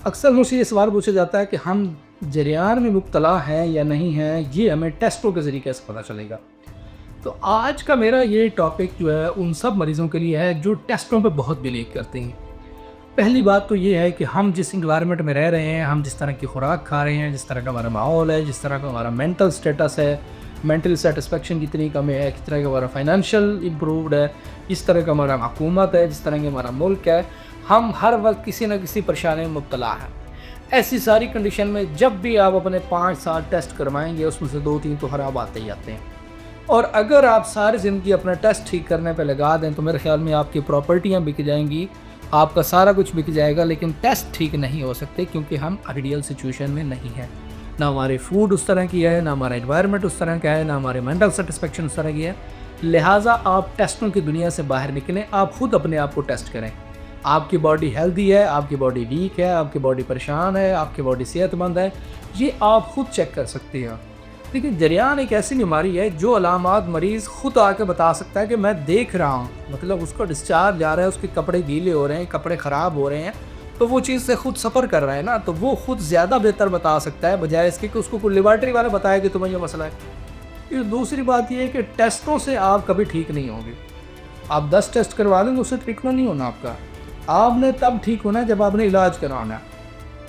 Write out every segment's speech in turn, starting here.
अक्सर मुझसे ये सवाल पूछा जाता है कि हम जरियान में मुब्तला हैं या नहीं हैं, ये हमें टेस्टों के ज़रिए कैसे पता चलेगा। तो आज का मेरा ये टॉपिक जो है उन सब मरीज़ों के लिए है जो टेस्टों पे बहुत बिलीव करते हैं। पहली बात तो ये है कि हम जिस एनवायरनमेंट में रह रहे हैं, हम जिस तरह की खुराक खा रहे हैं, जिस तरह का हमारा माहौल है, जिस तरह का हमारा मेंटल स्टेटस है, मेंटल सेटिस्फेक्शन कितनी कम है, किस तरह का हमारा फाइनेंशियल इम्प्रूव्ड है, जिस तरह का हमारा हुकूमत है, जिस तरह का हमारा मुल्क है, हम हर वक्त किसी न किसी परेशानी में मुब्तला हैं। ऐसी सारी कंडीशन में जब भी आप अपने 5-7 टेस्ट करवाएंगे, उसमें से 2-3 तो ख़राब आते ही आते हैं। और अगर आप सारी ज़िंदगी अपना टेस्ट ठीक करने पे लगा दें तो मेरे ख़्याल में आपकी प्रॉपर्टियाँ बिक जाएंगी, आपका सारा कुछ बिक जाएगा, लेकिन टेस्ट ठीक नहीं हो सकते क्योंकि हम आइडियल सिचुएशन में नहीं हैं। ना हमारे फूड उस तरह की है, ना हमारा एनवायरनमेंट उस तरह का है, ना हमारे मेंटल सेटिस्फेक्शन उस तरह की है। लिहाजा आप टेस्टों की दुनिया से बाहर निकलें, आप खुद अपने आप को टेस्ट करें। आपकी बॉडी हेल्दी है, आपकी बॉडी वीक है, आपकी बॉडी परेशान है, आपकी बॉडी सेहतमंद है, ये आप खुद चेक कर सकते हैं। देखिए, जरियान एक ऐसी बीमारी है जो अलामात मरीज़ खुद आके बता सकता है कि मैं देख रहा हूँ, मतलब उसको डिस्चार्ज आ रहा है, उसके कपड़े गीले हो रहे हैं, कपड़े ख़राब हो रहे हैं, तो वो चीज़ से खुद सफ़र कर रहा है ना, तो वो खुद ज़्यादा बेहतर बता सकता है बजाय इसके कि उसको कोई लेबॉरेटरी वाला बताया कि तुम्हें ये मसला है। फिर दूसरी बात ये है कि टेस्टों से आप कभी ठीक नहीं होंगे। आप 10 टेस्ट करवा लेंगे, उससे ट्रीटमेंट नहीं होना आपका। आपने तब ठीक होना है जब आपने इलाज करवाना है,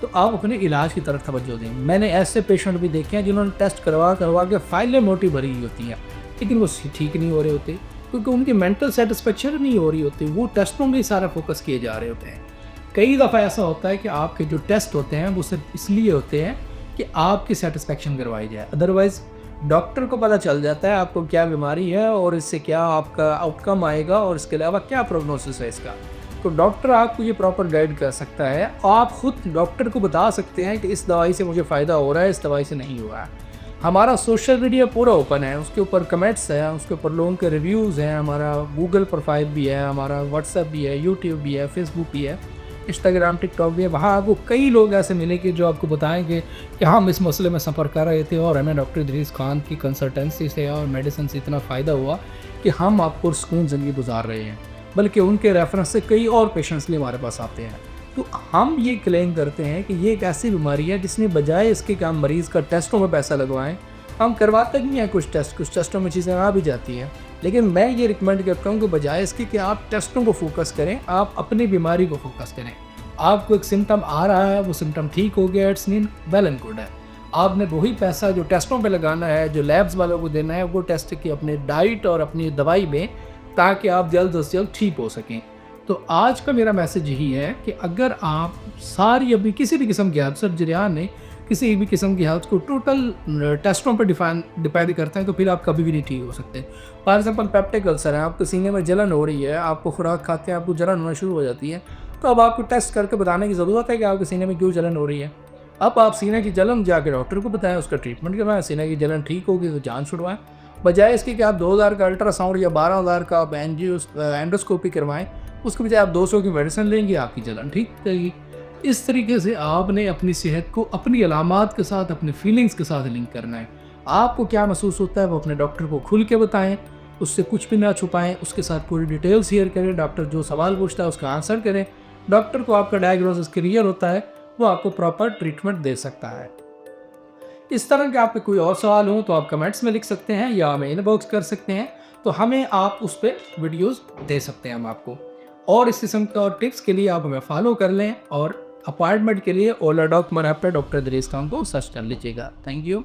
तो आप अपने इलाज की तरफ तवज्जो दें। मैंने ऐसे पेशेंट भी देखे हैं जिन्होंने टेस्ट करवा के फाइलें मोटी भरी हुई होती हैं, लेकिन वो ठीक नहीं हो रहे होते क्योंकि उनकी मेंटल सेटिस्फेक्शन नहीं हो रही होती, वो टेस्टों में ही सारा फोकस किए जा रहे होते हैं। कई दफ़ा ऐसा होता है कि आपके जो टेस्ट होते हैं वो सिर्फ इसलिए होते हैं कि आपकी सेटिस्फेक्शन करवाई जाए, अदरवाइज़ डॉक्टर को पता चल जाता है आपको क्या बीमारी है और इससे क्या आपका आउटकम आएगा और इसके अलावा क्या प्रोग्नोसिस है इसका। तो डॉक्टर आपको ये प्रॉपर गाइड कर सकता है। आप खुद डॉक्टर को बता सकते हैं कि इस दवाई से मुझे फ़ायदा हो रहा है, इस दवाई से नहीं हुआ है। हमारा सोशल मीडिया पूरा ओपन है, उसके ऊपर कमेंट्स हैं, उसके ऊपर लोगों के रिव्यूज़ हैं, हमारा गूगल प्रोफाइल भी है, हमारा व्हाट्सएप भी है, यूट्यूब भी है, फेसबुक भी है, इंस्टाग्राम, टिकटॉक भी है। वहाँ आपको कई लोग ऐसे मिलेंगे जो आपको बताएंगे कि हम इस मसले में सफ़र कर रहे थे और हमें डॉक्टर इदरीस खान की कंसल्टेंसी से और मेडिसिन से इतना फ़ायदा हुआ कि हम आपको सुकून ज़िंदगी गुजार रहे हैं, बल्कि उनके रेफरेंस से कई और पेशेंट्स लिए हमारे पास आते हैं। तो हम ये क्लेम करते हैं कि ये एक ऐसी बीमारी है जिसने बजाय इसके कि हम मरीज़ का टेस्टों में पैसा लगवाएं, हम करवाते नहीं हैं कुछ टेस्टों में चीज़ें आ भी जाती हैं, लेकिन मैं ये रिकमेंड करता हूँ कि बजाय इसके कि आप टेस्टों को फोकस करें, आप अपनी बीमारी को फोकस करें। आपको एक सिम्टम आ रहा है, वो सिम्टम ठीक हो गया, it's mean well and good है। आपने वही पैसा जो टेस्टों पे लगाना है, जो लैब्स वालों को देना है, वो टेस्ट की अपने डाइट और अपनी दवाई में, ताकि आप जल्द से जल्द ठीक हो सकें। तो आज का मेरा मैसेज यही है कि अगर आप सारी अपनी किसी भी किस्म की हेल्थ, सिर्फ जरियान नहीं, किसी भी किस्म की हेल्थ को टोटल टेस्टों पर डिपेंड करते हैं, तो फिर आप कभी भी नहीं ठीक हो सकते। फॉर एग्जाम्पल पेप्टिक अल्सर है, आपके सीने में जलन हो रही है, आपको खुराक खाते हैं आपको जलन होना शुरू हो जाती है, तो अब आपको टेस्ट करके बताने की ज़रूरत है कि आपके सीने में क्यों जलन हो रही है। अब आप सीने की जलन जाकर डॉक्टर को बताएं, उसका ट्रीटमेंट करवाएं, सीने की जलन ठीक होगी तो जान छुड़वाएं, बजाय इसके कि आप 2000 का अल्ट्रासाउंड या 12000 का आप एंडोस्कोपी करवाएं, उसके बजाय आप 200 की मेडिसिन लेंगे, आपकी जलन ठीक रहेगी। इस तरीके से आपने अपनी सेहत को अपनी अलामात के साथ, अपनी फीलिंग्स के साथ लिंक करना है। आपको क्या महसूस होता है वो अपने डॉक्टर को खुल के बताएं, उससे कुछ भी ना छुपाएं, उसके साथ पूरी डिटेल्स शेयर करें, डॉक्टर जो सवाल पूछता है उसका आंसर करें। डॉक्टर को आपका डायग्नोसिस क्लियर होता है, वो आपको प्रॉपर ट्रीटमेंट दे सकता है। इस तरह के आपके कोई और सवाल हो तो आप कमेंट्स में लिख सकते हैं या हमें इनबॉक्स कर सकते हैं, तो हमें आप उस पर वीडियोस दे सकते हैं हम आपको। और इस किस्म के और टिप्स के लिए आप हमें फॉलो कर लें और अपॉइंटमेंट के लिए ओला डॉक पर डॉक्टर इदरीस खान को सर्च कर लीजिएगा। Thank you.